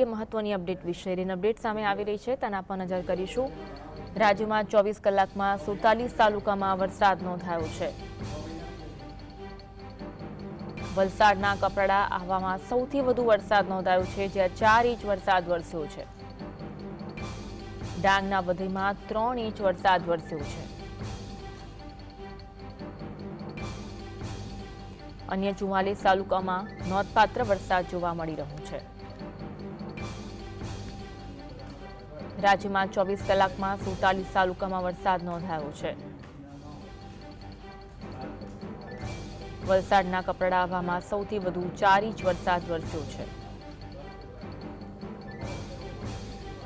મહત્વની અપડેટ વિશેની અપડેટ સામે આવી રહી છે તેના પર નજર કરીશું। રાજ્યમાં 24 કલાકમાં 47 તાલુકામાં વરસાદ નોંધાયો છે। વલસાડના કપરાડા આહવામાં સૌથી વધુ વરસાદ નોંધાયો છે, જ્યાં 4 ઇંચ વરસાદ વરસ્યો છે। ડાંગના વધઈમાં 3 ઇંચ વરસાદ વરસ્યો છે। અન્ય 44 તાલુકામાં નોંધપાત્ર વરસાદ જોવા મળી રહ્યો છે। રાજ્યમાં 24 કલાકમાં 47 તાલુકામાં વરસાદ નોંધાયો છે। વલસાડના કપરાડા આહવામાં સૌથી વધુ 4 ઇંચ વરસાદ વરસ્યો છે।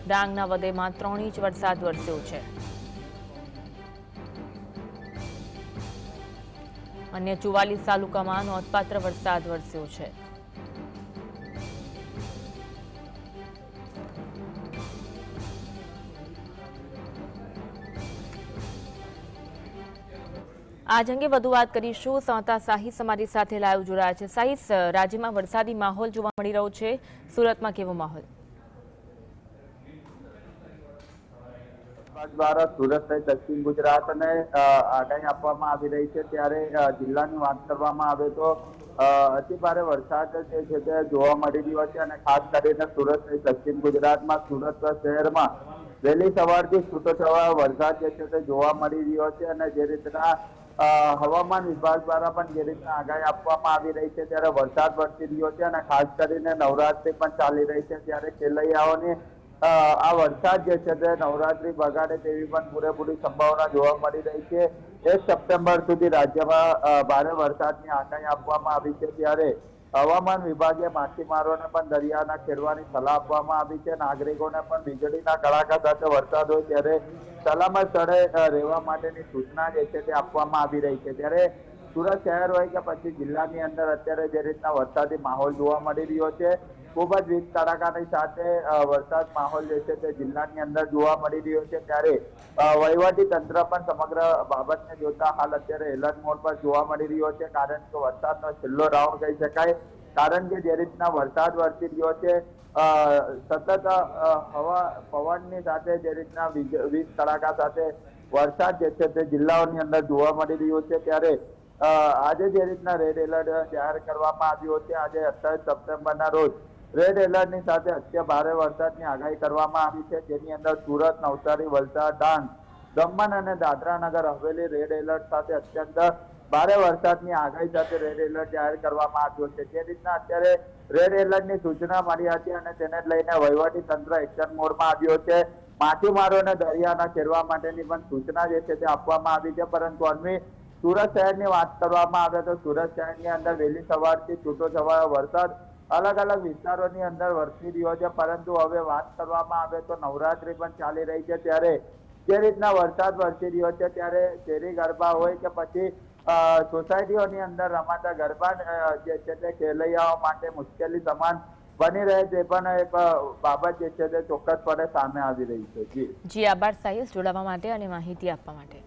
ડાંગના વધઈમાં 3 ઇંચ વરસાદ વરસ્યો છે। અન્ય 44 તાલુકામાં નોંધપાત્ર વરસાદ વરસ્યો છે। આજ અંગે વધુ વાત કરીશું। સંવાદદાતા સાહિસ અમારી સાથે લાઈવ જોડાયા છે। સાહિસ, રાજ્યમાં વરસાદી માહોલ જોવા મળી રહ્યો છે, સુરતમાં કેવો માહોલ? દ્વારા સુરત સહિત દક્ષિણ ગુજરાતને આગાહી આપવામાં આવી રહી છે, ત્યારે જિલ્લાની વાત કરવામાં આવે તો અતિ ભારે વરસાદ જે છે તે જોવા મળી રહ્યો છે અને ખાસ કરીને સુરત સહિત દક્ષિણ ગુજરાતમાં સુરત શહેરમાં વહેલી સવારથી છૂટોછવાયો વરસાદ જે છે તે જોવા મળી રહ્યો છે અને જે રીતના હવામાન વિભાગ દ્વારા પણ જે રીતના આગાહી આપવામાં આવી રહી છે, ત્યારે વરસાદ વરસી રહ્યો છે અને ખાસ કરીને નવરાત્રી પણ ચાલી રહી છે, ત્યારે ખેલૈયાઓની આ વરસાદ જે છે તે નવરાત્રી બગાડે તેવી પણ પૂરેપૂરી સંભાવના જોવા મળી રહી છે। 1 સપ્ટેમ્બર સુધી રાજ્યમાં ભારે વરસાદની આગાહી આપવામાં આવી છે, ત્યારે હવામાન વિભાગે માછીમારોને પણ દરિયાના ખેડવાની સલાહ આપવામાં આવી છે। નાગરિકોને પણ વીજળીના કડાકા સાથે વરસાદ હોય ત્યારે સલામત સ્થળે રહેવા માટેની સૂચના જે છે તે આપવામાં આવી રહી છે। ત્યારે સુરત શહેર હોય કે પછી જિલ્લાની અંદર અત્યારે જે રીતના વરસાદી માહોલ જોવા મળી રહ્યો છે, ખૂબ જ વીજ કડાકાની સાથે વરસાદ માહોલ જે છે તે જિલ્લાની અંદર જોવા મળી રહ્યો છે, ત્યારે વહીવટી તંત્ર પણ સમગ્ર બાબતને જોતા હાલ અત્યારે એલર્ટ મોડ પર જોવા મળી રહ્યો છે, કારણ કે વરસાદનો છેલ્લો રાઉન્ડ કહી શકાય। કારણ કે જે રીતના વરસાદ વરસી રહ્યો છે, સતત હવા પવનની સાથે જે રીતના વીજ કડાકા સાથે વરસાદ જે છે તે જિલ્લાઓની અંદર જોવા મળી રહ્યો છે, ત્યારે આજે જે રીતના રેડ એલર્ટ જાહેર કરવામાં આવ્યો છે, આજે 28 સપ્ટેમ્બરના રોજ રેડ એલર્ટની સાથે અત્યંત ભારે વરસાદની આગાહી કરવામાં આવી છે, જેની અંદર સુરત, નવસારી, વલસાડ, ડાંગ, દમણ અને દાદરા નગર હવેલી રેડ એલર્ટ સાથે અત્યંત ભારે વરસાદની આગાહી સાથે રેડ એલર્ટ જાહેર કરવામાં આવ્યો છે। જે રીતના અત્યારે રેડ એલર્ટની સૂચના મળી હતી અને તેને લઈને વહીવટી તંત્ર એક્શન મોડમાં આવ્યો છે। માછીમારોને દરિયાના ખેડવા માટેની પણ સૂચના જે છે તે આપવામાં આવી છે, પરંતુ અન્વી સુરત શહેરની વાત કરવામાં આવે તો સુરત શહેરની અંદર વહેલી સવારથી છૂટોછવાયો વરસાદ અલગ અલગ વિસ્તારોની અંદર વરસી રહ્યો છે, પરંતુ હવે વાત કરવામાં આવે તો નવરાત્રી પણ ચાલી રહી છે, ત્યારે જે રીતના વરસાદ વરસી રહ્યો છે, ત્યારે શેરી ગરબા હોય કે પછી સોસાયટીઓની અંદર રમાતા ગરબા જે છે તે ખેલૈયાઓ માટે મુશ્કેલી સમાન બની રહે છે, પણ એક બાબત જે છે તે ચોક્કસપણે સામે આવી રહી છે। જી આભાર સાહિસ, જોડાવા માટે અને માહિતી આપવા માટે।